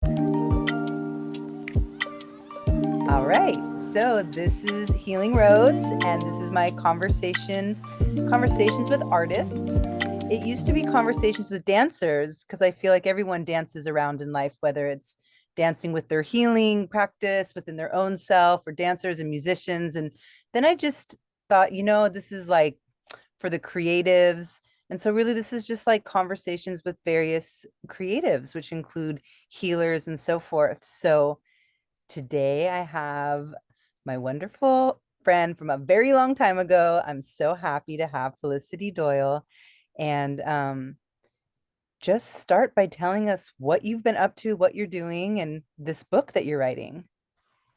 All right, so this is Healing Roads, and this is my conversations with artists. It used to be conversations with dancers because I feel like everyone dances around in life, whether it's dancing with their healing practice within their own self, or dancers and musicians. And then I just thought, this is like for the creatives. And so, really, this is just like conversations with various creatives, which include healers and so forth. So, today I have my wonderful friend from a very long time ago. I'm so happy to have Felicity Doyle. And just start by telling us what you've been up to, what you're doing, and this book that you're writing.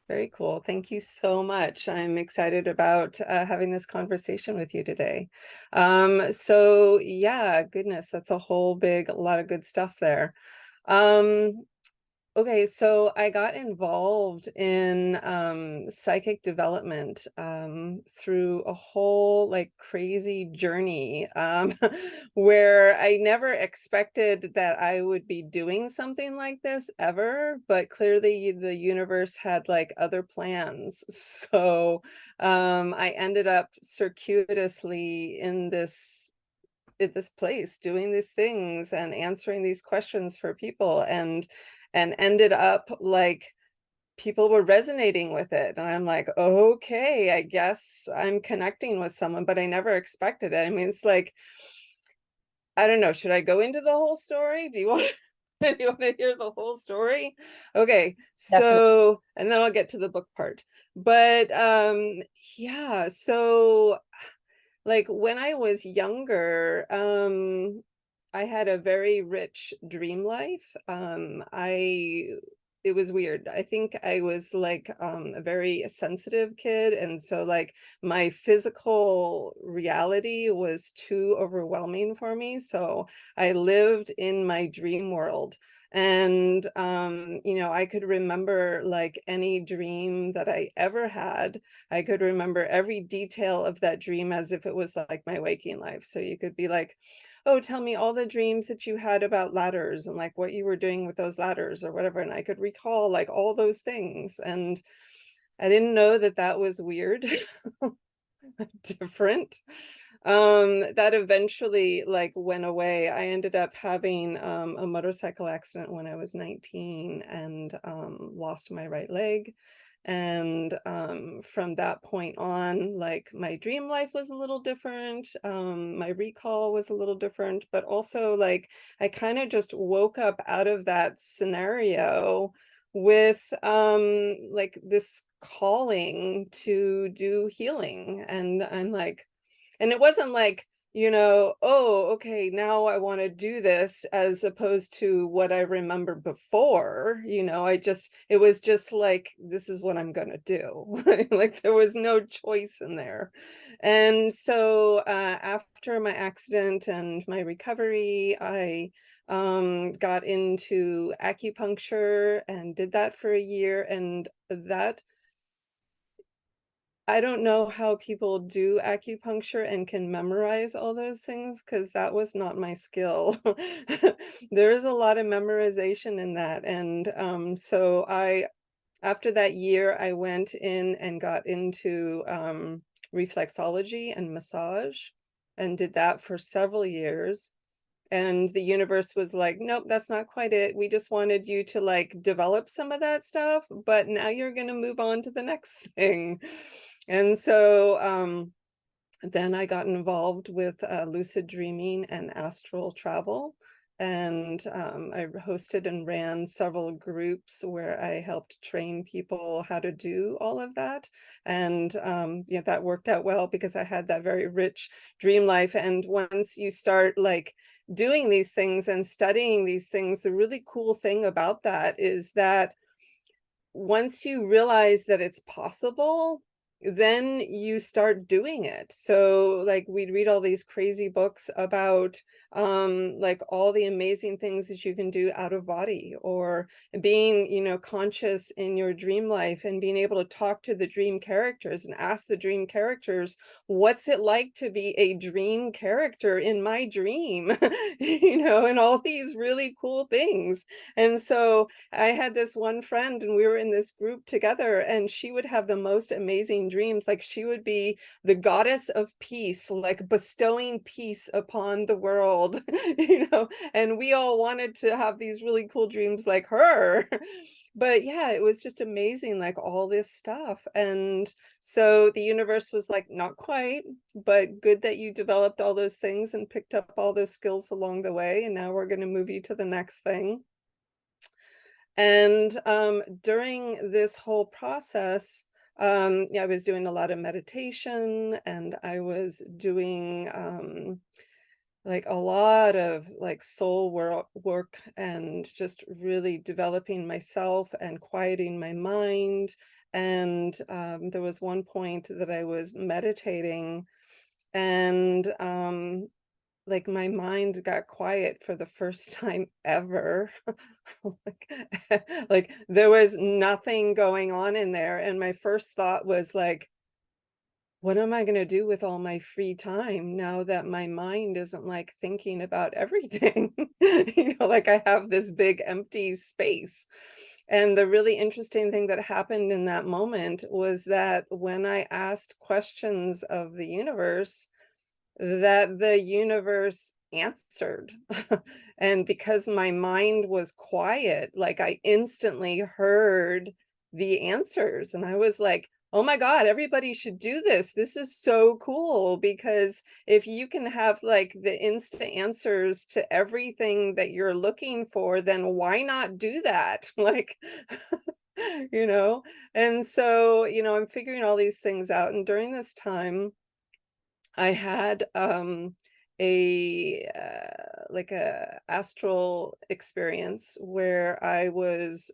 Very cool. Thank you so much. I'm excited about having this conversation with you today. So yeah, goodness, that's a whole big, a lot of good stuff there. Um, Okay, so I got involved in psychic development through a whole like crazy journey where I never expected that I would be doing something like this ever, but clearly the universe had like other plans. So I ended up circuitously in this place doing these things and answering these questions for people and ended up like people were resonating with it, and I'm like, okay, I guess I'm connecting with someone, but I never expected it. I mean, it's like, I don't know, should I go into the whole story? Do you want do you want to hear the whole story? Okay, Definitely. so and then I'll get to the book part. But yeah, so like when I was younger, I had a very rich dream life. It was weird. I think I was like a very sensitive kid, and so like my physical reality was too overwhelming for me. So I lived in my dream world. And I could remember like any dream that I ever had. I could remember every detail of that dream as if it was like my waking life. So you could be like, oh, tell me all the dreams that you had about ladders and like what you were doing with those ladders or whatever. And I could recall like all those things. And I didn't know that that was weird, different. That eventually like went away. I ended up having a motorcycle accident when I was 19 and lost my right leg. And from that point on, like my dream life was a little different. My recall was a little different, but also like I kind of just woke up out of that scenario with like this calling to do healing. And I'm like, and it wasn't like, oh, okay, now I want to do this as opposed to what I remember before. It was just like, this is what I'm going to do. Like there was no choice in there. And so after my accident and my recovery, I got into acupuncture and did that for a year. And that I don't know how people do acupuncture and can memorize all those things because that was not my skill. There is a lot of memorization in that. And so after that year, I went in and got into reflexology and massage and did that for several years. And the universe was like, nope, that's not quite it. We just wanted you to like develop some of that stuff, but now you're going to move on to the next thing. And so then I got involved with lucid dreaming and astral travel. And I hosted and ran several groups where I helped train people how to do all of that. And that worked out well because I had that very rich dream life. And once you start like doing these things and studying these things, the really cool thing about that is that once you realize that it's possible, then you start doing it. So like we'd read all these crazy books about like all the amazing things that you can do out of body, or being, conscious in your dream life and being able to talk to the dream characters and ask the dream characters, what's it like to be a dream character in my dream? And all these really cool things. And so I had this one friend, and we were in this group together, and she would have the most amazing dreams. Like, she would be the goddess of peace, like bestowing peace upon the world, and we all wanted to have these really cool dreams like her. But yeah, it was just amazing, like all this stuff. And so the universe was like, not quite, but good that you developed all those things and picked up all those skills along the way. And now we're going to move you to the next thing. And during this whole process, yeah, I was doing a lot of meditation, and I was doing like a lot of like soul work, and just really developing myself and quieting my mind. And there was one point that I was meditating, and like my mind got quiet for the first time ever. Like, like there was nothing going on in there. And my first thought was like, what am I going to do with all my free time now that my mind isn't like thinking about everything? Like I have this big empty space. And the really interesting thing that happened in that moment was that when I asked questions of the universe, that the universe answered. And because my mind was quiet, like I instantly heard the answers. And I was like, oh my God, everybody should do this. This is so cool, because if you can have like the instant answers to everything that you're looking for, then why not do that? Like, you know? And so, I'm figuring all these things out. And during this time, I had a like a astral experience where I was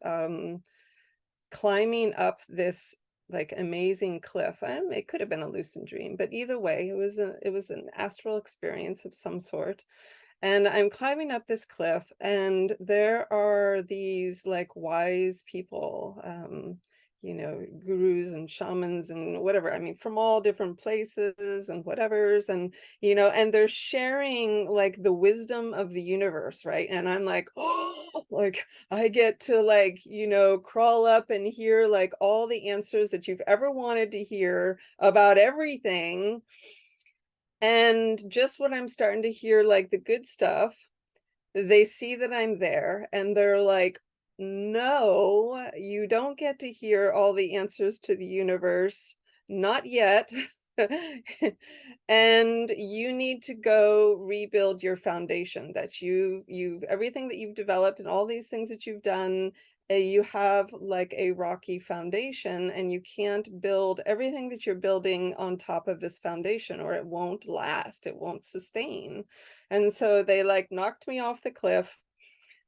climbing up this like amazing cliff. It could have been a lucid dream, but either way, it was an astral experience of some sort. And I'm climbing up this cliff, and there are these like wise people, gurus and shamans and whatever. I mean, from all different places and whatevers, and they're sharing like the wisdom of the universe, right? And I'm like, oh, like I get to like, crawl up and hear like all the answers that you've ever wanted to hear about everything. And just when I'm starting to hear like the good stuff, they see that I'm there, and they're like, no, you don't get to hear all the answers to the universe, not yet. And you need to go rebuild your foundation, that you've everything that you've developed and all these things that you've done. You have like a rocky foundation, and you can't build everything that you're building on top of this foundation, or it won't last, it won't sustain. And so they like knocked me off the cliff.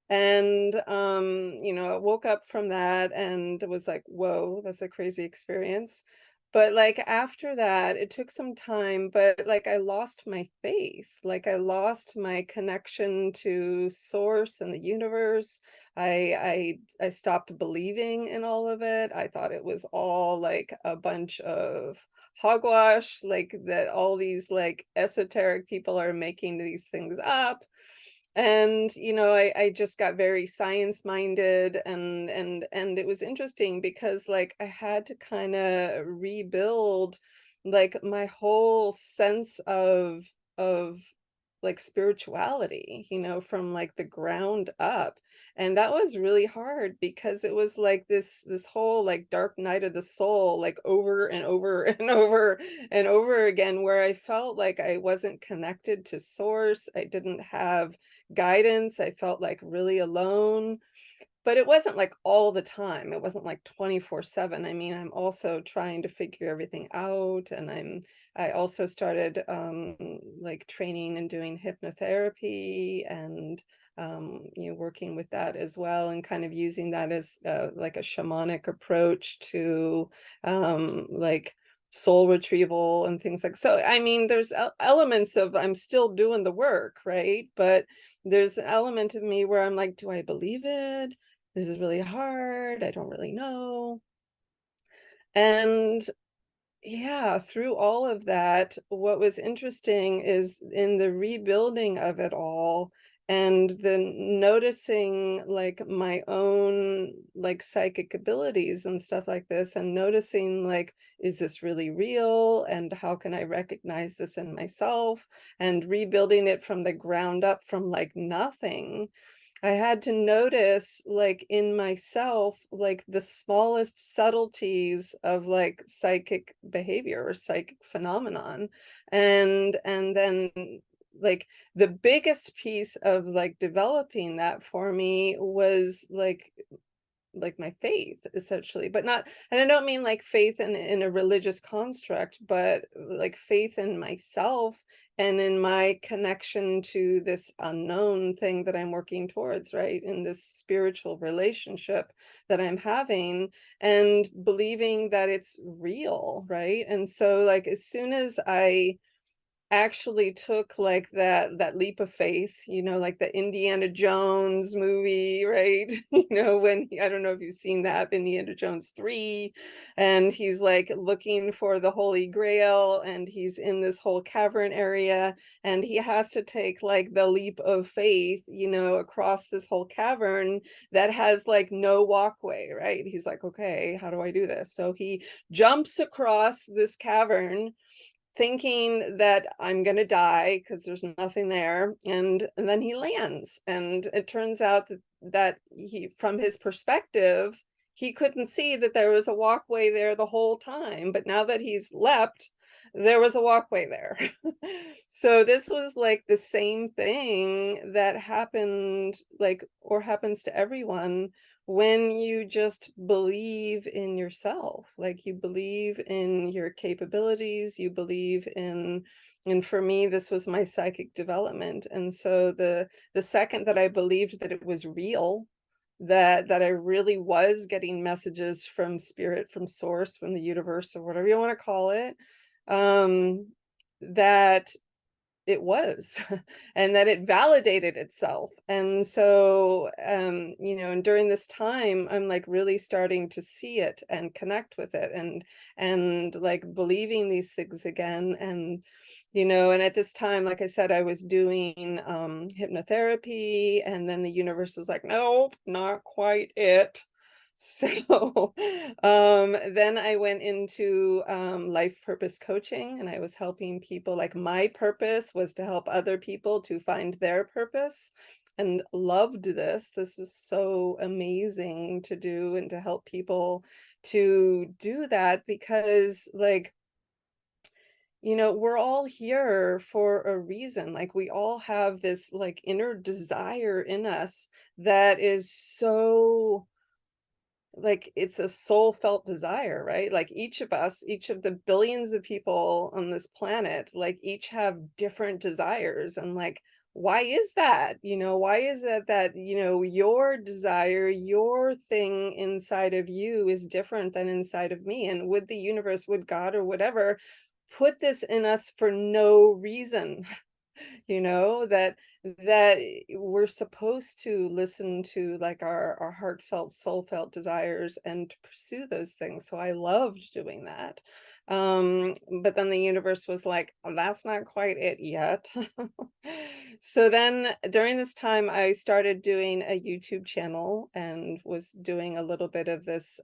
And I woke up from that and was like, whoa, that's a crazy experience. But like after that, it took some time, but like I lost my faith. Like I lost my connection to source and the universe. I stopped believing in all of it. I thought it was all like a bunch of hogwash, like that all these like esoteric people are making these things up. And I just got very science minded, and it was interesting because like I had to kind of rebuild like my whole sense of like spirituality, from like the ground up. And that was really hard, because it was like this whole like dark night of the soul, like over and over and over and over again, where I felt like I wasn't connected to source. I didn't have guidance. I felt like really alone. But it wasn't like all the time. It wasn't like 24/7. I mean, I'm also trying to figure everything out, and I also started like training and doing hypnotherapy, and working with that as well, and kind of using that as like a shamanic approach to like soul retrieval and things like. So I mean, there's elements of I'm still doing the work, right? But there's an element of me where I'm like, do I believe it? This is really hard. I don't really know. And yeah, through all of that, what was interesting is in the rebuilding of it all and then noticing like my own like psychic abilities and stuff like this, and noticing like, is this really real? And how can I recognize this in myself? And rebuilding it from the ground up from like nothing. I had to notice, like, in myself, like, the smallest subtleties of, like, psychic behavior or psychic phenomenon. And then, like, the biggest piece of, like, developing that for me was, like my faith essentially, but not, and I don't mean like faith in a religious construct, but like faith in myself and in my connection to this unknown thing that I'm working towards, right? In this spiritual relationship that I'm having, and believing that it's real, right? And so like as soon as I actually took like that leap of faith, like the Indiana Jones movie, right? When I don't know if you've seen that, Indiana Jones 3, and he's like looking for the Holy Grail, and he's in this whole cavern area, and he has to take like the leap of faith, across this whole cavern that has like no walkway, right? He's like, okay, how do I do this? So he jumps across this cavern thinking that I'm gonna die because there's nothing there, and then he lands, and it turns out that he, from his perspective, he couldn't see that there was a walkway there the whole time, but now that he's leapt, there was a walkway there. So this was like the same thing that happened, like, or happens to everyone when you just believe in yourself, like you believe in your capabilities, you believe in, and for me this was my psychic development. And so the second that I believed that it was real, that I really was getting messages from spirit, from source, from the universe, or whatever you want to call it, um that it was, and that it validated itself. And so, and during this time, I'm like really starting to see it and connect with it, and like believing these things again. And at this time, like I said, I was doing hypnotherapy, and then the universe was like, nope, not quite it. So then I went into life purpose coaching, and I was helping people. Like my purpose was to help other people to find their purpose, and loved this. This is so amazing to do and to help people to do that, because like, we're all here for a reason. Like we all have this like inner desire in us that is so, like, it's a soul felt desire, right? Like each of us, each of the billions of people on this planet, like each have different desires. And like, why is that? Why is it that, your desire, your thing inside of you is different than inside of me? And would the universe, would God, or whatever, put this in us for no reason? That we're supposed to listen to like our heartfelt, soul felt desires and to pursue those things. So I loved doing that. But then the universe was like, "Oh, that's not quite it yet." So then during this time I started doing a YouTube channel, and was doing a little bit of this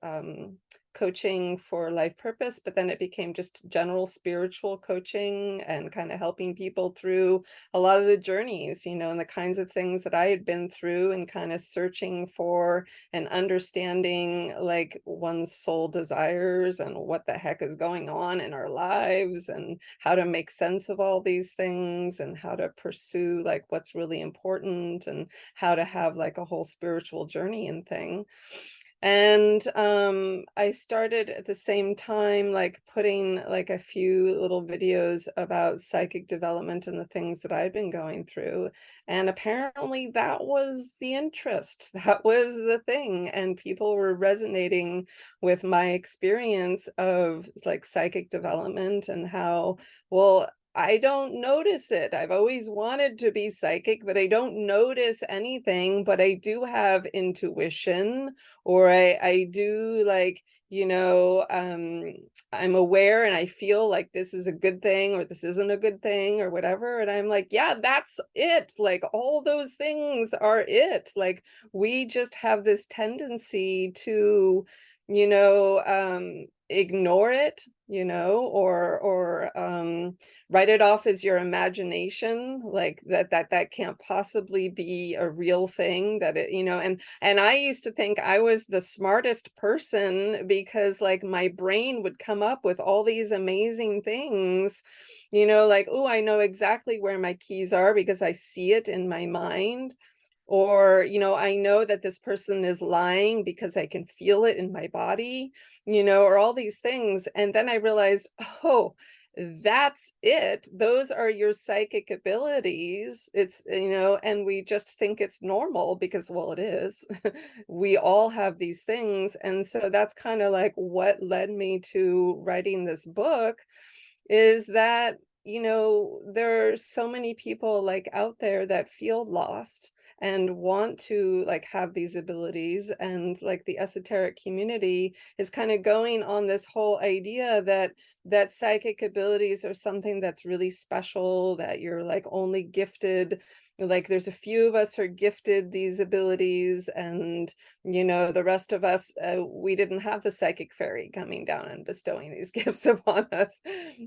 coaching for life purpose, but then it became just general spiritual coaching, and kind of helping people through a lot of the journeys, and the kinds of things that I had been through, and kind of searching for and understanding like one's soul desires, and what the heck is going on in our lives, and how to make sense of all these things, and how to pursue like what's really important, and how to have like a whole spiritual journey and thing. And I started at the same time, like putting like a few little videos about psychic development and the things that I'd been going through. And apparently that was the interest. That was the thing. And people were resonating with my experience of like psychic development and how, well, I don't notice it. I've always wanted to be psychic, but I don't notice anything, but I do have intuition, or I do like, you know, I'm aware and I feel like this is a good thing or this isn't a good thing or whatever. And I'm like, yeah, that's it. Like all those things are it. Like we just have this tendency to, you know, ignore it, you know, or write it off as your imagination, like that can't possibly be a real thing, that it, you know. And I used to think I was the smartest person because like my brain would come up with all these amazing things, you know, like, oh, I know exactly where my keys are because I see it in my mind. Or, you know, I know that this person is lying because I can feel it in my body, you know, or all these things. And then I realized, oh, that's it. Those are your psychic abilities. It's, you know, and we just think it's normal because, well, it is. We all have these things. And so that's kind of like what led me to writing this book, is that, you know, there are so many people like out there that feel lost and want to like have these abilities, and like the esoteric community is kind of going on this whole idea that psychic abilities are something that's really special, that you're like only gifted, like there's a few of us are gifted these abilities, and you know, the rest of us, we didn't have the psychic fairy coming down and bestowing these gifts upon us,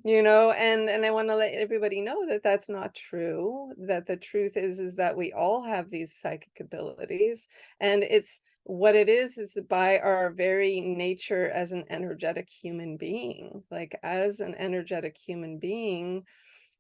you know. And I want to let everybody know that that's not true, that the truth is that we all have these psychic abilities, and it's what it is by our very nature as an energetic human being. Like as an energetic human being,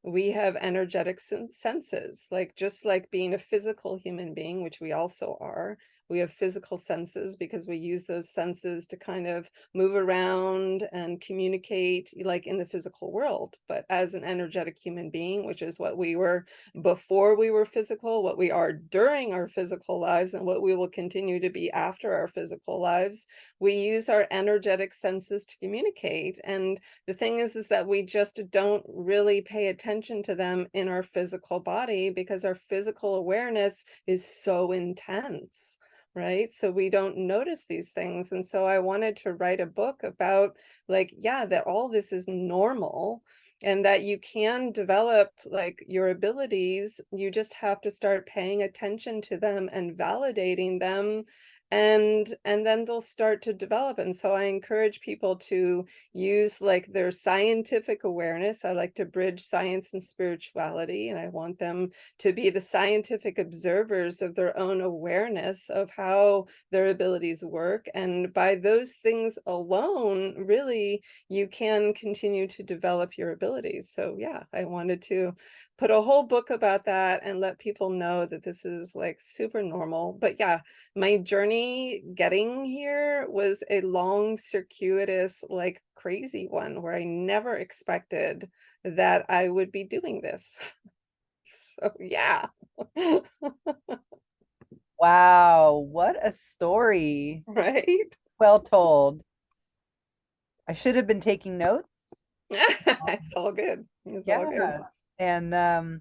we have energetic senses, like just like being a physical human being, which we also are. We have physical senses because we use those senses to kind of move around and communicate like in the physical world. But as an energetic human being, which is what we were before we were physical, what we are during our physical lives, and what we will continue to be after our physical lives, we use our energetic senses to communicate. And the thing is that we just don't really pay attention to them in our physical body because our physical awareness is so intense, right? So we don't notice these things. And so I wanted to write a book about like, yeah, that all this is normal and that you can develop like your abilities. You just have to start paying attention to them and validating them, and then they'll start to develop. And so I encourage people to use like their scientific awareness. I like to bridge science and spirituality, and I want them to be the scientific observers of their own awareness of how their abilities work. And by those things alone, really, you can continue to develop your abilities. So yeah, I wanted to put a whole book about that and let people know that this is like super normal. But yeah, my journey getting here was a long, circuitous, like crazy one where I never expected that I would be doing this. So yeah. Wow, what a story. Right? Well told. I should have been taking notes. It's all good. It's all good. Yeah. And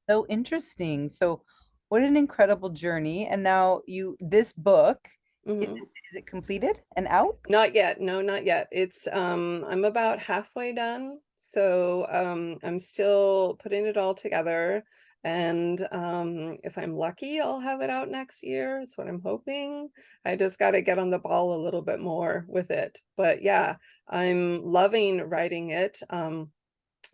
so interesting. So what an incredible journey. And now this book, Mhm. is it completed and out? Not yet. No, not yet. It's I'm about halfway done. So I'm still putting it all together. And if I'm lucky, I'll have it out next year. It's what I'm hoping. I just got to get on the ball a little bit more with it. But yeah, I'm loving writing it.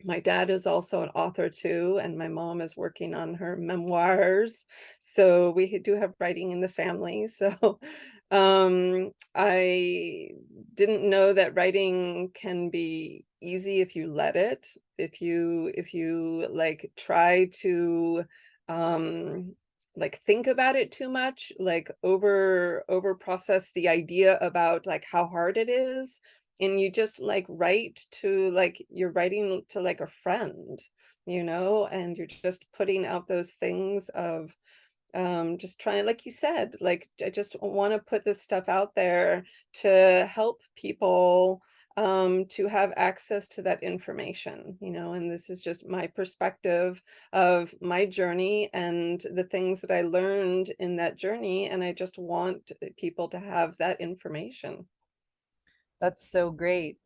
My dad is also an author too, and my mom is working on her memoirs. So we do have writing in the family. So I didn't know that writing can be easy if you let it. If you like try to um like think about it too much, like over process the idea about like how hard it is, and you just like write to like you're writing to like a friend, and you're just putting out those things of just trying, like you said, like I just want to put this stuff out there to help people to have access to that information, and this is just my perspective of my journey and the things that I learned in that journey, and I just want people to have that information. That's so great.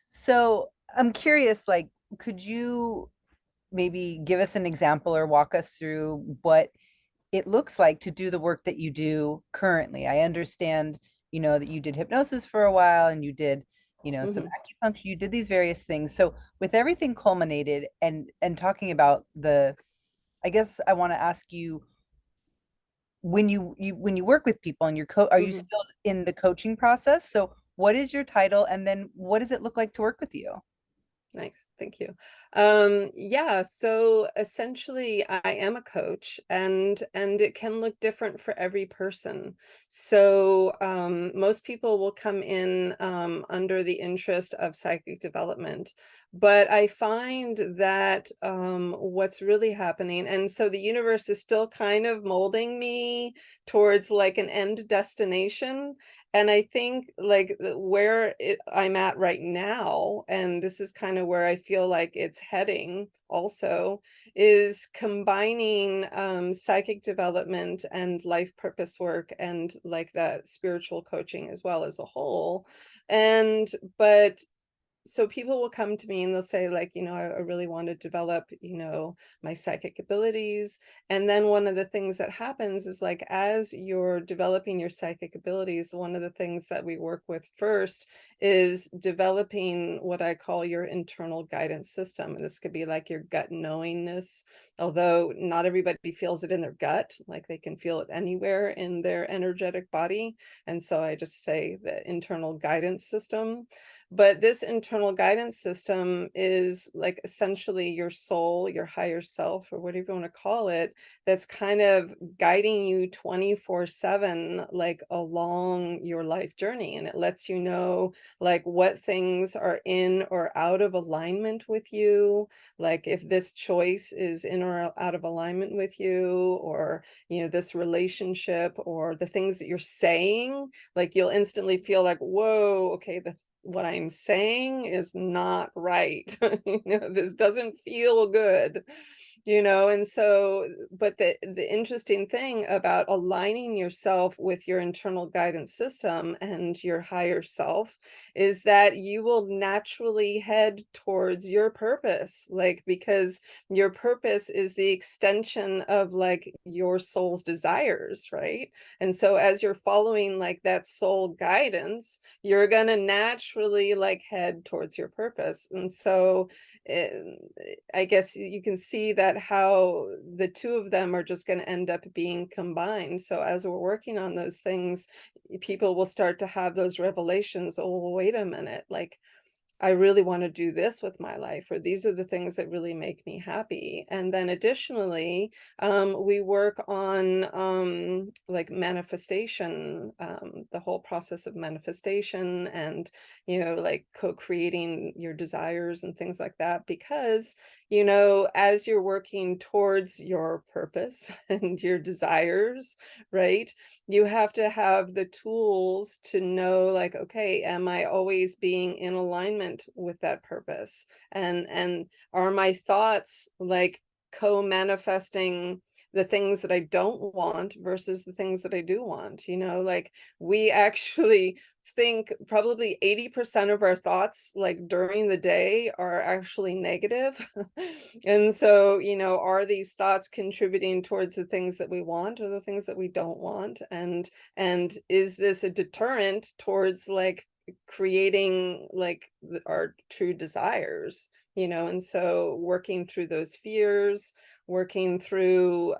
So I'm curious, like, could you maybe give us an example or walk us through what it looks like to do the work that you do currently? I understand, that you did hypnosis for a while and you did, some Hmm. acupuncture, you did these various things. So with everything culminated and talking about I guess I want to ask you, when you work with people and are you Hmm. still in the coaching process? So what is your title and then what does it look like to work with you? Nice, thank you. Yeah, so essentially I am a coach, and it can look different for every person. So most people will come in under the interest of psychic development, but I find that what's really happening, and so the universe is still kind of molding me towards like an end destination. And I think like I'm at right now, and this is kind of where I feel like it's heading also, is combining psychic development and life purpose work and like that spiritual coaching as well as a whole. And but so people will come to me and they'll say like, I really want to develop, my psychic abilities. And then one of the things that happens is like, as you're developing your psychic abilities, one of the things that we work with first is developing what I call your internal guidance system. And this could be like your gut knowingness, although not everybody feels it in their gut, like they can feel it anywhere in their energetic body. And so I just say the internal guidance system. But this internal guidance system is like essentially your soul, your higher self, or whatever you want to call it, that's kind of guiding you 24/7, like along your life journey. And it lets you know like what things are in or out of alignment with you, like if this choice is in or out of alignment with you, or, this relationship, or the things that you're saying, like you'll instantly feel like, whoa, okay, what I'm saying is not right. This doesn't feel good. And so, but the interesting thing about aligning yourself with your internal guidance system and your higher self is that you will naturally head towards your purpose, like because your purpose is the extension of like your soul's desires, right? And so as you're following like that soul guidance, you're going to naturally like head towards your purpose. And so I guess you can see that how the two of them are just going to end up being combined. So as we're working on those things, people will start to have those revelations. Oh, well, wait a minute, like I really want to do this with my life, or these are the things that really make me happy. And then additionally, we work on like manifestation, the whole process of manifestation, and, like co-creating your desires and things like that. Because, as you're working towards your purpose and your desires, right? You have to have the tools to know like, okay, am I always being in alignment with that purpose? And are my thoughts like co-manifesting the things that I don't want versus the things that I do want? Like we actually think probably 80% of our thoughts like during the day are actually negative. And so, are these thoughts contributing towards the things that we want or the things that we don't want? And is this a deterrent towards like creating like our true desires? And so working through those fears, working through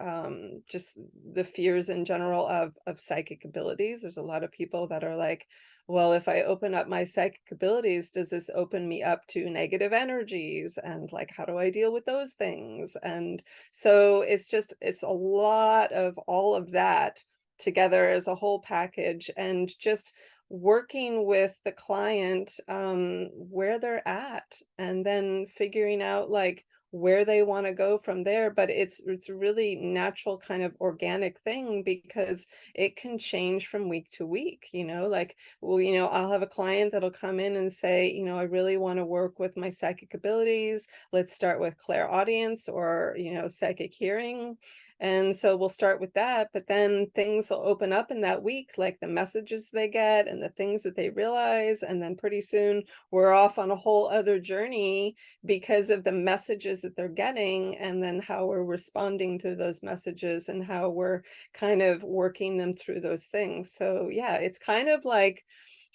just the fears in general of psychic abilities. There's a lot of people that are like, well, if I open up my psychic abilities, does this open me up to negative energies? And like, how do I deal with those things? And so it's a lot of all of that together as a whole package, and just working with the client where they're at, and then figuring out like where they want to go from there. But it's a really natural kind of organic thing, because it can change from week to week. Like, well, I'll have a client that'll come in and say, I really want to work with my psychic abilities. Let's start with clairaudience, or psychic hearing. And so we'll start with that, but then things will open up in that week, like the messages they get and the things that they realize. And then pretty soon we're off on a whole other journey because of the messages that they're getting, and then how we're responding to those messages, and how we're kind of working them through those things. So yeah, it's kind of like,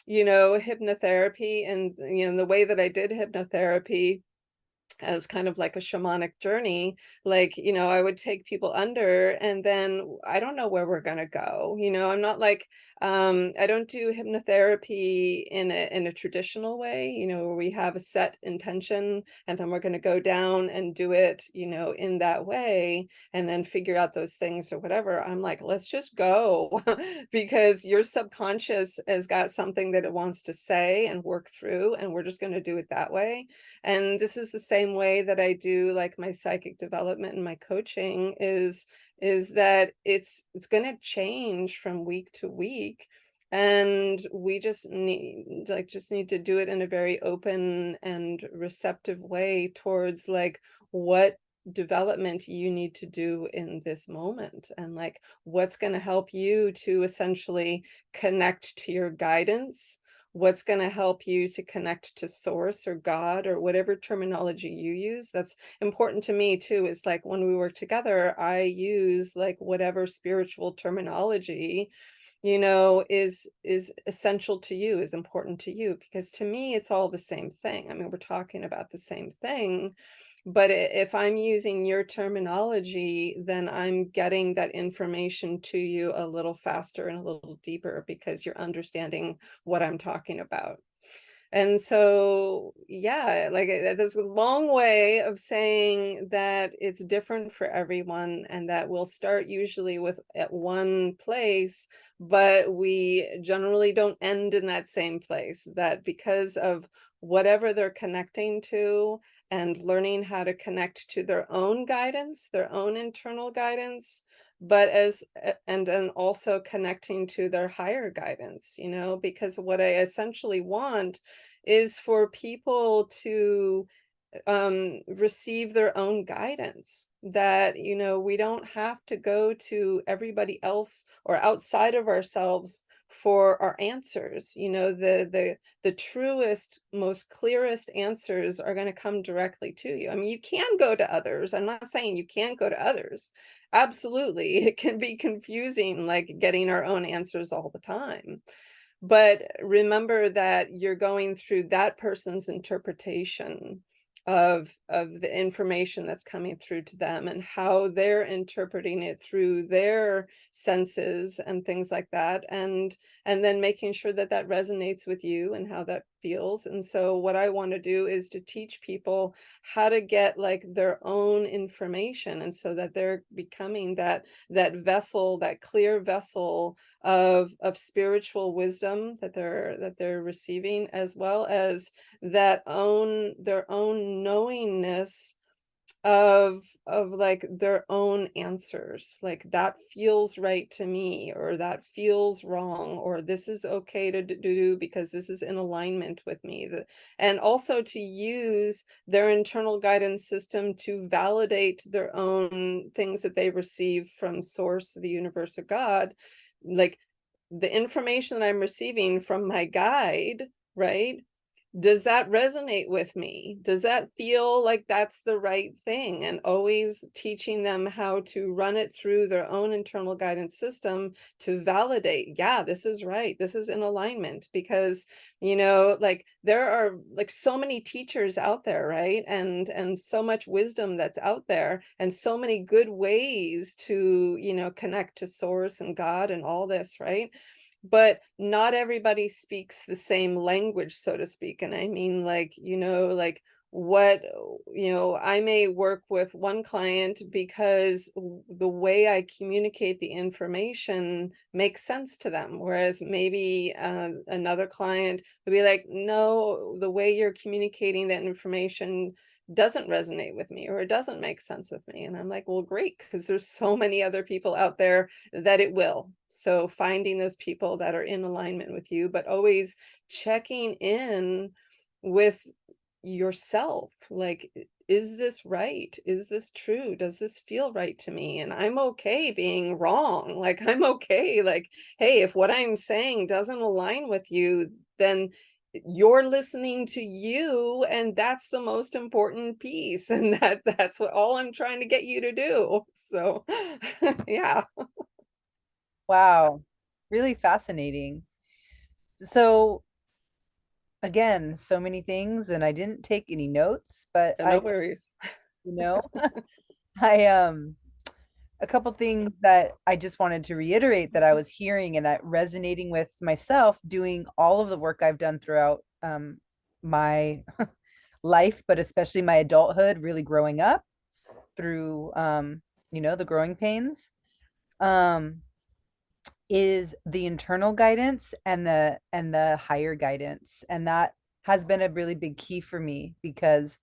hypnotherapy. And, the way that I did hypnotherapy as kind of like a shamanic journey, like, I would take people under, and then I don't know where we're going to go. I'm not like, I don't do hypnotherapy in a traditional way, where we have a set intention, and then we're going to go down and do it, in that way, and then figure out those things or whatever. I'm like, let's just go, because your subconscious has got something that it wants to say and work through, and we're just going to do it that way. And this is the same way that I do like my psychic development and my coaching, is that it's going to change from week to week. And we just need to do it in a very open and receptive way towards like what development you need to do in this moment, and like what's going to help you to essentially connect to your guidance, what's going to help you to connect to source or God, or whatever terminology you use. That's important to me too, is like when we work together, I use like whatever spiritual terminology, is essential to you, is important to you, because to me it's all the same thing. I mean, we're talking about the same thing, but if I'm using your terminology, then I'm getting that information to you a little faster and a little deeper, because you're understanding what I'm talking about. And so, yeah, like there's a long way of saying that it's different for everyone, and that we'll start usually with at one place, but we generally don't end in that same place. That because of whatever they're connecting to, and learning how to connect to their own guidance, their own internal guidance, but and then also connecting to their higher guidance, because what I essentially want is for people to receive their own guidance, that we don't have to go to everybody else or outside of ourselves for our answers. The truest, most clearest answers are going to come directly to you. I mean, you can go to others. I'm not saying you can't go to others. Absolutely, it can be confusing, like getting our own answers all the time. But remember that you're going through that person's interpretation of the information that's coming through to them, and how they're interpreting it through their senses and things like that, and then making sure that that resonates with you and how that feels. And so what I want to do is to teach people how to get like their own information, and so that they're becoming that vessel, that clear vessel of spiritual wisdom that they're receiving, as well as their own knowingness of like their own answers, like that feels right to me, or that feels wrong, or this is okay to do because this is in alignment with me. And also to use their internal guidance system to validate their own things that they receive from source, the universe, or God. Like the information that I'm receiving from my guide, right, does that resonate with me? Does that feel like that's the right thing? And always teaching them how to run it through their own internal guidance system to validate, yeah, this is right. This is in alignment. Because, like there are like so many teachers out there, right? And so much wisdom that's out there, and so many good ways to, connect to source and God and all this, right? But not everybody speaks the same language, so to speak. And I mean, like, like what, I may work with one client because the way I communicate the information makes sense to them. Whereas maybe another client would be like, no, the way you're communicating that information doesn't resonate with me, or it doesn't make sense with me. And I'm like, well, great, because there's so many other people out there that it will. So finding those people that are in alignment with you, but always checking in with yourself. Like, is this right? Is this true? Does this feel right to me? And I'm okay being wrong. Like, I'm okay. Like, hey, if what I'm saying doesn't align with you, then you're listening to you, and that's the most important piece. And that's what all I'm trying to get you to do. So yeah. Wow, really fascinating. So again, so many things, and I didn't take any notes, but Yeah, no worries. you know, I a couple things that I just wanted to reiterate that I was hearing and resonating with myself doing all of the work I've done throughout my life, but especially my adulthood, really growing up through the growing pains. Um, is the internal guidance and the higher guidance, and that has been a really big key for me because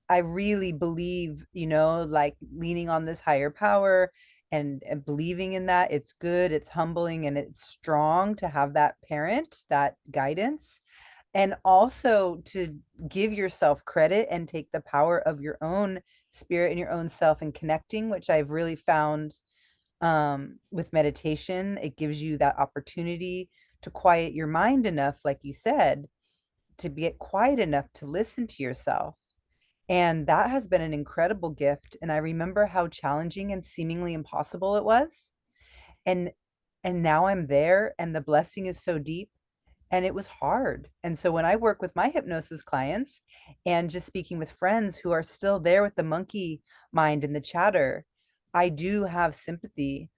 I really believe, like leaning on this higher power and believing in that. It's good, it's humbling, and it's strong to have that parent, that guidance, and also to give yourself credit and take the power of your own spirit and your own self and connecting, which I've really found with meditation. It gives you that opportunity to quiet your mind enough, like you said, to get quiet enough to listen to yourself. And that has been an incredible gift. And I remember how challenging and seemingly impossible it was. And now I'm there and the blessing is so deep, and it was hard. And so when I work with my hypnosis clients and just speaking with friends who are still there with the monkey mind and the chatter, I do have sympathy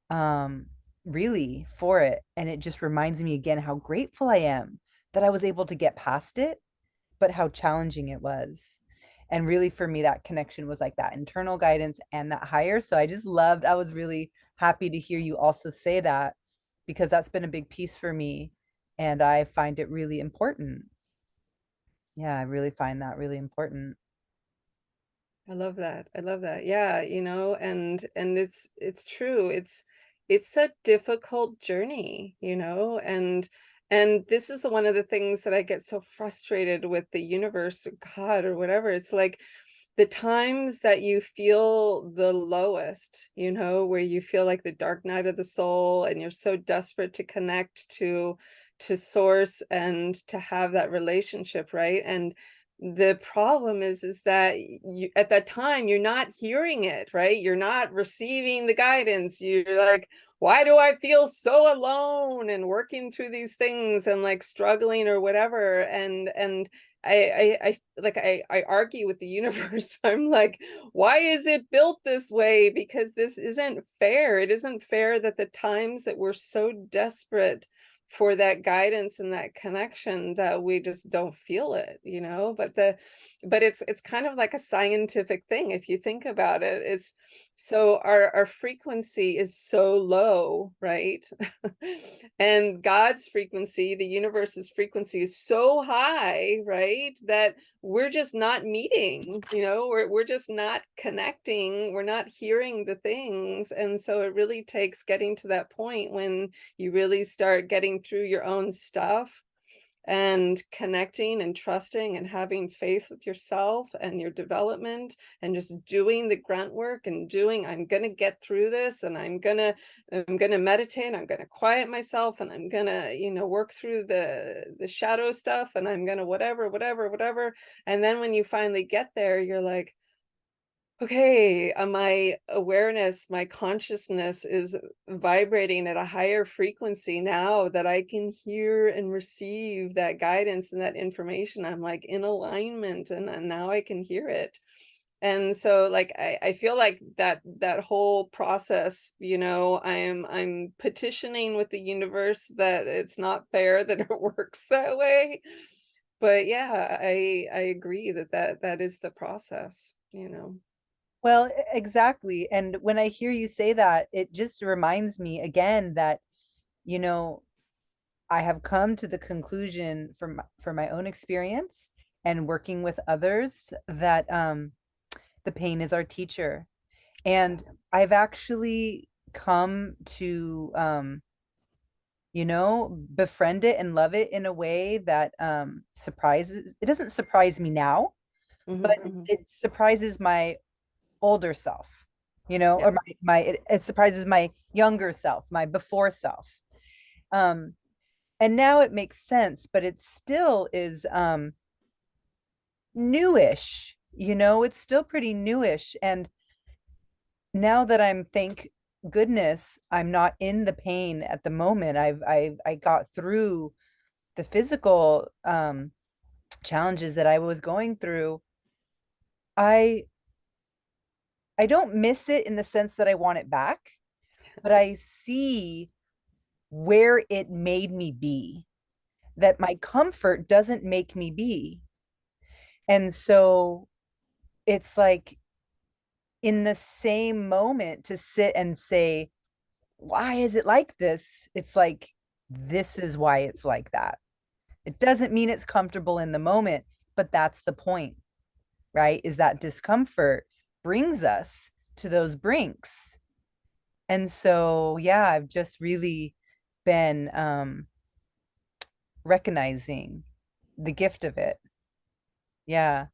um really for it, and it just reminds me again how grateful I am that I was able to get past it, but how challenging it was. And really for me that connection was like that internal guidance and that higher. So I was really happy to hear you also say that, because that's been a big piece for me and I find it really important. Yeah, I really find that really important. I love that. I love that. Yeah, and it's true. It's a difficult journey, and this is one of the things that I get so frustrated with the universe or God or whatever. It's like the times that you feel the lowest, where you feel like the dark night of the soul and you're so desperate to connect to source and to have that relationship, right? And the problem is that you at that time you're not hearing it, right? You're not receiving the guidance. You're like, why do I feel so alone, and working through these things and like struggling or whatever. And I argue with the universe. I'm like, why is it built this way? Because this isn't fair. It isn't fair that the times that we're so desperate for that guidance and that connection, that we just don't feel it, but it's kind of like a scientific thing if you think about it. It's so our frequency is so low, right? And God's frequency, the universe's frequency, is so high, right? That we're just not meeting, we're just not connecting, we're not hearing the things. And so it really takes getting to that point when you really start getting through your own stuff and connecting and trusting and having faith with yourself and your development, and just doing the grunt work and doing, I'm going to get through this, and I'm going to meditate, I'm going to quiet myself, and I'm going to, work through the shadow stuff, and I'm going to whatever, whatever, whatever. And then when you finally get there, you're like, okay, my awareness, my consciousness is vibrating at a higher frequency now that I can hear and receive that guidance and that information. I'm like in alignment, and now I can hear it. And so like I feel like that whole process, I'm petitioning with the universe that it's not fair that it works that way. But yeah, I agree that is the process. Well, exactly. And when I hear you say that, it just reminds me again that, you know, I have come to the conclusion from my own experience and working with others that the pain is our teacher. And I've actually come to befriend it and love it in a way that surprises, it doesn't surprise me now, Mhm, but mhm. it surprises my older self, Yeah. or it surprises my younger self, my before self. Um, and now it makes sense, but it still is newish, it's still pretty newish. And now that I'm, thank goodness, I'm not in the pain at the moment. I got through the physical challenges that I was going through. I I don't miss it in the sense that I want it back, but I see where it made me be, that my comfort doesn't make me be. And so it's like in the same moment to sit and say, why is it like this? It's like, this is why it's like that. It doesn't mean it's comfortable in the moment, but that's the point, right? Is that discomfort brings us to those brinks. And so, yeah, I've just really been recognizing the gift of it. Yeah.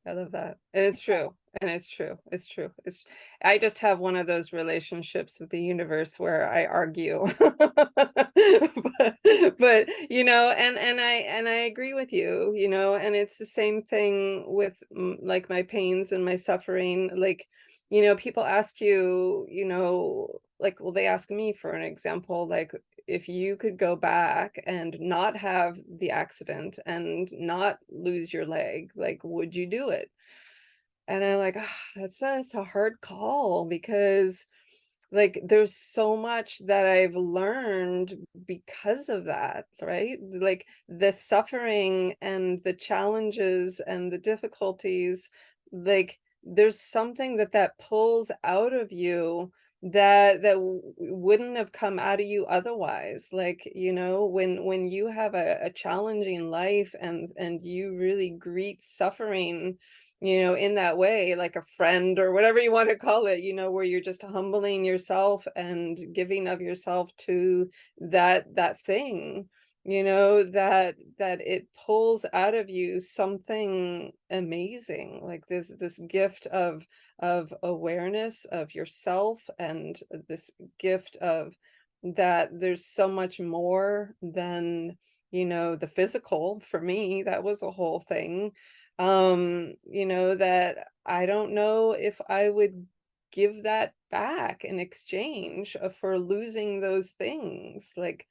I love that. And it's true. And it's true. It's true. I just have one of those relationships with the universe where I argue. But and I agree with you, and it's the same thing with like my pains and my suffering. Like, people ask you, like, well, they ask me for an example, like, if you could go back and not have the accident and not lose your leg, like, would you do it? And I'm like, "Ah, that's a hard call because like there's so much that I've learned because of that, right? Like the suffering and the challenges and the difficulties, like there's something that pulls out of you that wouldn't have come out of you otherwise. Like, when you have a challenging life and you really greet suffering, in that way, like a friend or whatever you want to call it, where you're just humbling yourself and giving of yourself to that thing, that it pulls out of you something amazing, like this gift of awareness of yourself, and this gift of that there's so much more than, the physical. For me, that was a whole thing, that I don't know if I would give that back in exchange for losing those things. Like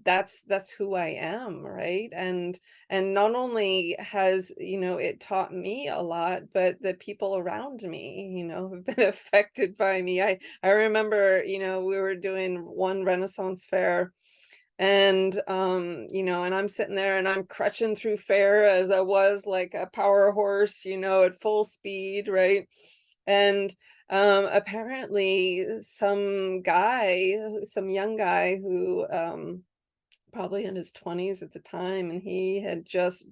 that's who I am, right? And not only has, it taught me a lot, but the people around me, have been affected by me. I remember, we were doing one Renaissance fair, and I'm sitting there and I'm crutching through fair as I was like a power horse, at full speed, right? And apparently some young guy who probably in his 20s at the time, and he had just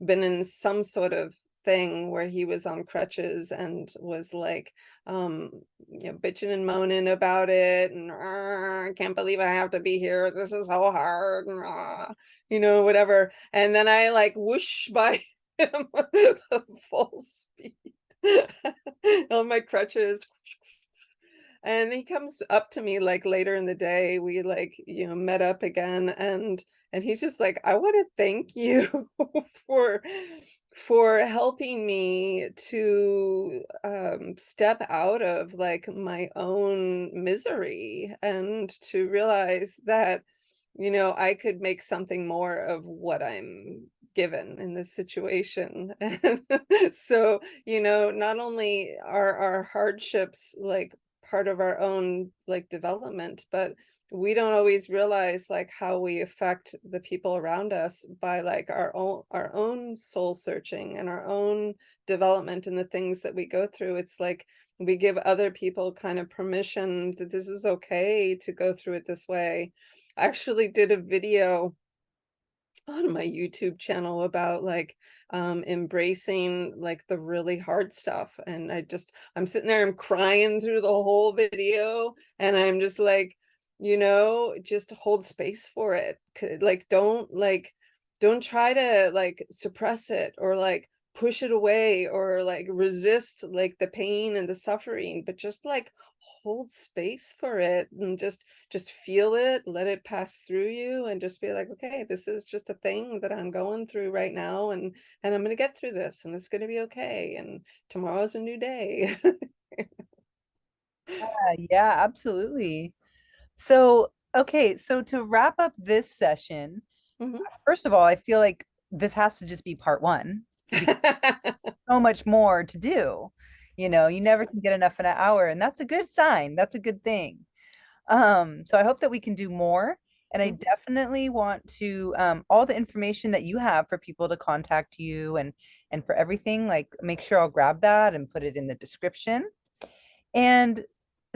been in some sort of thing where he was on crutches and was like, um, bitching and moaning about it, and I can't believe I have to be here. This is so hard, and whatever. And then I like whoosh by him full speed on my crutches. And he comes up to me like later in the day. We like, met up again, and he's just like, I want to thank you for helping me to step out of like my own misery and to realize that, I could make something more of what I'm given in this situation. And so, not only are our hardships like part of our own like development, but we don't always realize like how we affect the people around us by like our own soul searching and our own development and the things that we go through. It's like we give other people kind of permission that this is okay to go through it this way. I actually did a video on my YouTube channel about like embracing like the really hard stuff. And I'm sitting there, I'm crying through the whole video, and I'm just like, just hold space for it. Like don't try to like suppress it or like push it away or like resist like the pain and the suffering, but just like hold space for it and just feel it, let it pass through you, and just be like, okay, this is just a thing that I'm going through right now, and I'm going to get through this, and it's going to be okay, and tomorrow's a new day. Yeah, absolutely. So, okay, so to wrap up this session, Mhm. first of all, I feel like this has to just be part one because so much more to do. You never can get enough in an hour, and that's a good sign. That's a good thing. So I hope that we can do more. And I definitely want to all the information that you have for people to contact you and for everything, like make sure I'll grab that and put it in the description. And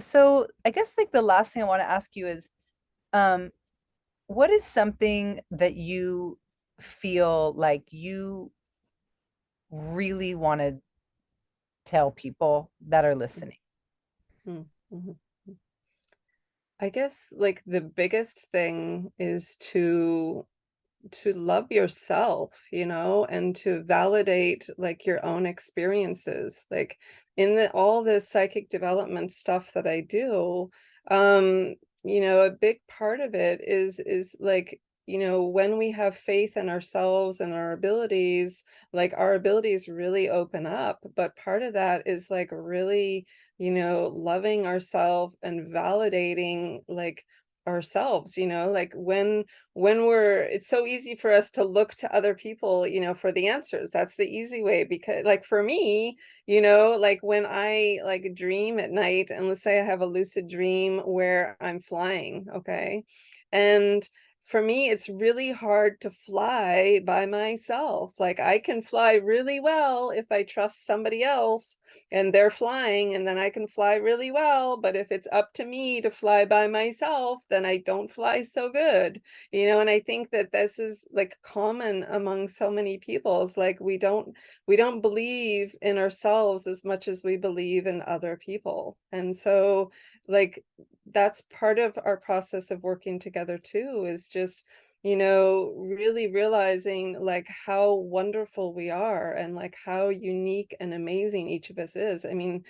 so I guess like the last thing I want to ask you is um what is something that you feel like you really want to tell people that are listening? Mhm. Mhm. I guess like the biggest thing is to love yourself, and to validate like your own experiences. Like in all the psychic development stuff that I do, um, a big part of it is like, when we have faith in ourselves and our abilities, like our abilities really open up. But part of that is like really, loving ourselves and validating like ourselves, like when it's so easy for us to look to other people, for the answers. That's the easy way, because like for me, like when I like dream at night, and let's say I have a lucid dream where I'm flying, okay, and for me it's really hard to fly by myself. Like I can fly really well if I trust somebody else and they're flying, and then I can fly really well. But if it's up to me to fly by myself, then I don't fly so good. And I think that this is like common among so many people. It's like we don't believe in ourselves as much as we believe in other people. And so like that's part of our process of working together too, is just really realizing like how wonderful we are and like how unique and amazing each of us is. I mean,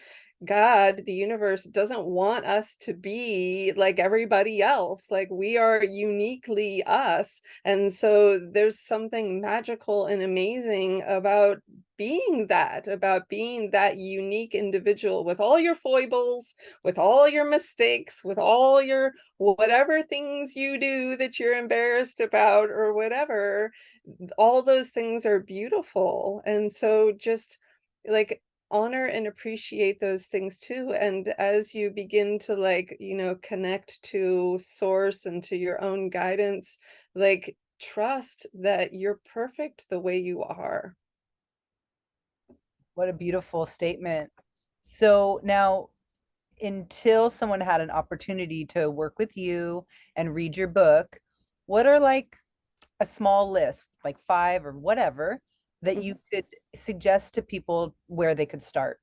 God, the universe, doesn't want us to be like everybody else. Like we are uniquely us. And so there's something magical and amazing about being that unique individual with all your foibles, with all your mistakes, with all your whatever things you do that you're embarrassed about or whatever. All those things are beautiful. And so just like honor and appreciate those things too. And as you begin to like, connect to source and to your own guidance, like trust that you're perfect the way you are. What a beautiful statement. So now, until someone had an opportunity to work with you and read your book, what are like a small list, like five or whatever, that you could suggest to people where they could start?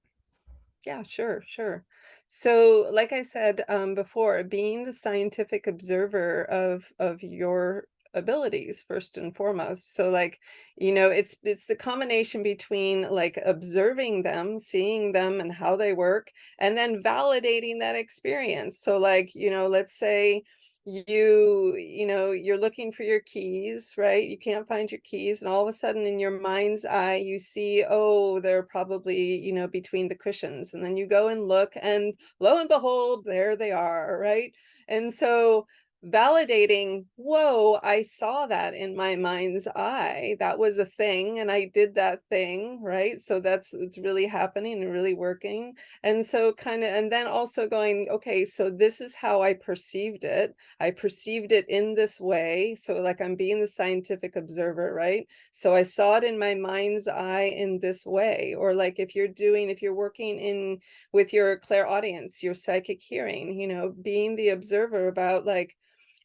Yeah, sure, sure. So, like I said before, being the scientific observer of your abilities first and foremost. So, like, it's the combination between like observing them, seeing them, and how they work, and then validating that experience. So, like, let's say you're looking for your keys, right? You can't find your keys, and all of a sudden in your mind's eye you see, oh, they're probably, between the cushions, and then you go and look, and lo and behold, there they are, right? And so validating, whoa, I saw that in my mind's eye, that was a thing, and I did that thing, right? So it's really happening and really working. And so kind of, and then also going, okay, so this is how I perceived it. I perceived it in this way. So, like, I'm being the scientific observer, right? So, I saw it in my mind's eye in this way. Or, like, if you're working with your clairaudience, your psychic hearing, being the observer about, like,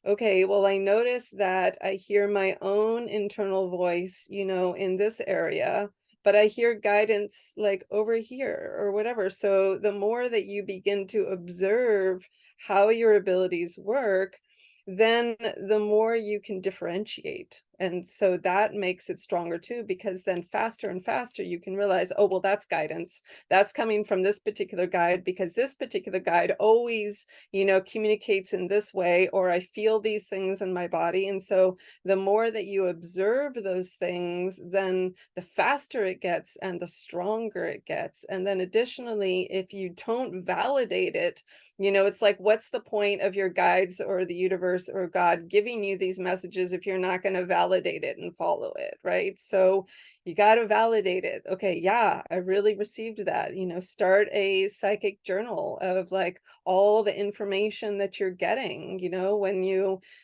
okay, well, I notice that I hear my own internal voice, in this area, but I hear guidance like over here or whatever. So the more that you begin to observe how your abilities work, then the more you can differentiate. And so that makes it stronger too, because then faster and faster you can realize, oh, well, that's guidance. That's coming from this particular guide, because this particular guide always communicates in this way, or I feel these things in my body. And so the more that you observe those things, then the faster it gets and the stronger it gets. And then additionally, if you don't validate it, it's like, what's the point of your guides or the universe or God giving you these messages if you're not going to validate it and follow it, right? So you got to validate it. Okay, yeah, I really received that. Start a psychic journal of like all the information that you're getting.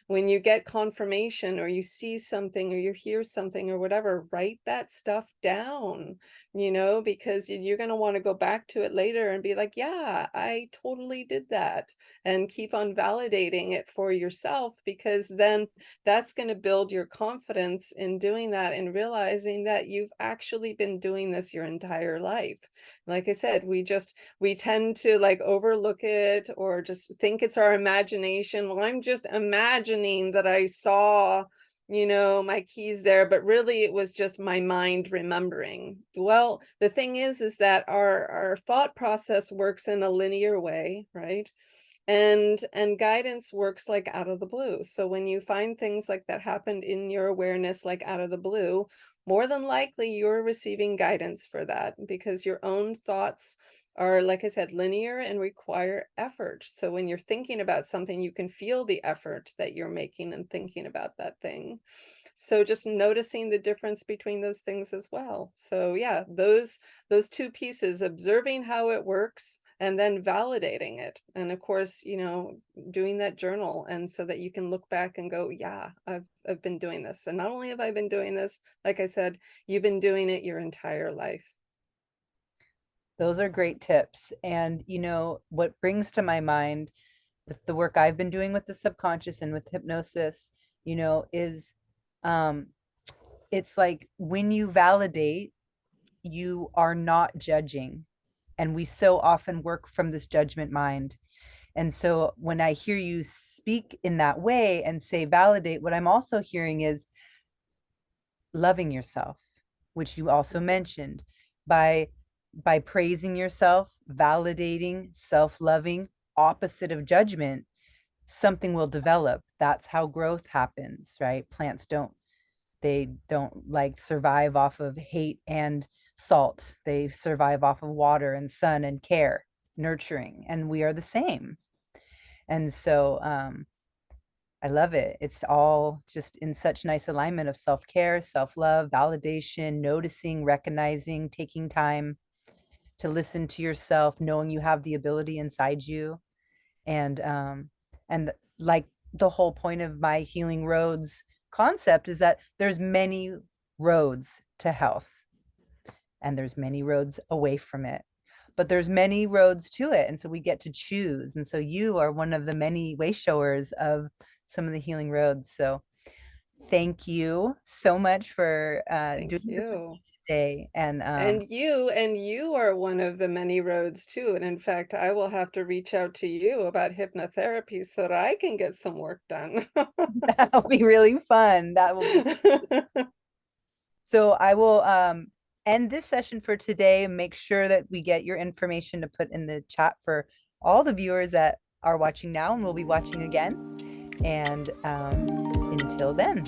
When you get confirmation, or you see something, or you hear something or whatever, write that stuff down, because you're going to want to go back to it later and be like, yeah, I totally did that, and keep on validating it for yourself, because then that's going to build your confidence in doing that and realizing that you've actually been doing this your entire life. Like I said, we tend to like overlook it or just think it's our imagination. Well, I'm just imagining that I saw my keys there, but really it was just my mind remembering. Well, the thing is that our thought process works in a linear way, right? And guidance works like out of the blue. So when you find things like that happened in your awareness, like out of the blue, more than likely you're receiving guidance for that, because your own thoughts are, like I said, linear and require effort. So when you're thinking about something, you can feel the effort that you're making and thinking about that thing. So just noticing the difference between those things as well. So yeah, those two pieces, observing how it works and then validating it. And of course, doing that journal, and so that you can look back and go, yeah, I've been doing this. And not only have I been doing this, like I said, you've been doing it your entire life. Those are great tips. And what brings to my mind with the work I've been doing with the subconscious and with hypnosis, is um it's like when you validate, you are not judging. And we so often work from this judgment mind. And so when I hear you speak in that way and say validate, what I'm also hearing is loving yourself, which you also Mhm. mentioned, by praising yourself, validating, self-loving, opposite of judgment, something will develop. That's how growth happens, right? Plants don't, they don't like survive off of hate and salt. They survive off of water and sun and care, nurturing, and we are the same. And so I love it. It's all just in such nice alignment of self-care, self-love, validation, noticing, recognizing, taking time to listen to yourself, knowing you have the ability inside you. And like the whole point of my healing roads concept is that there's many roads to health, and there's many roads away from it, but there's many roads to it, and so we get to choose. And so you are one of the many way showers of some of the healing roads. So Thank you so much for doing Thank this with you. me today. And And you are one of the many roads too. And in fact, I will have to reach out to you about hypnotherapy so that I can get some work done. that'll be really fun. That will be so. I will end this session for today and make sure that we get your information to put in the chat for all the viewers that are watching now and will be watching again. And until then.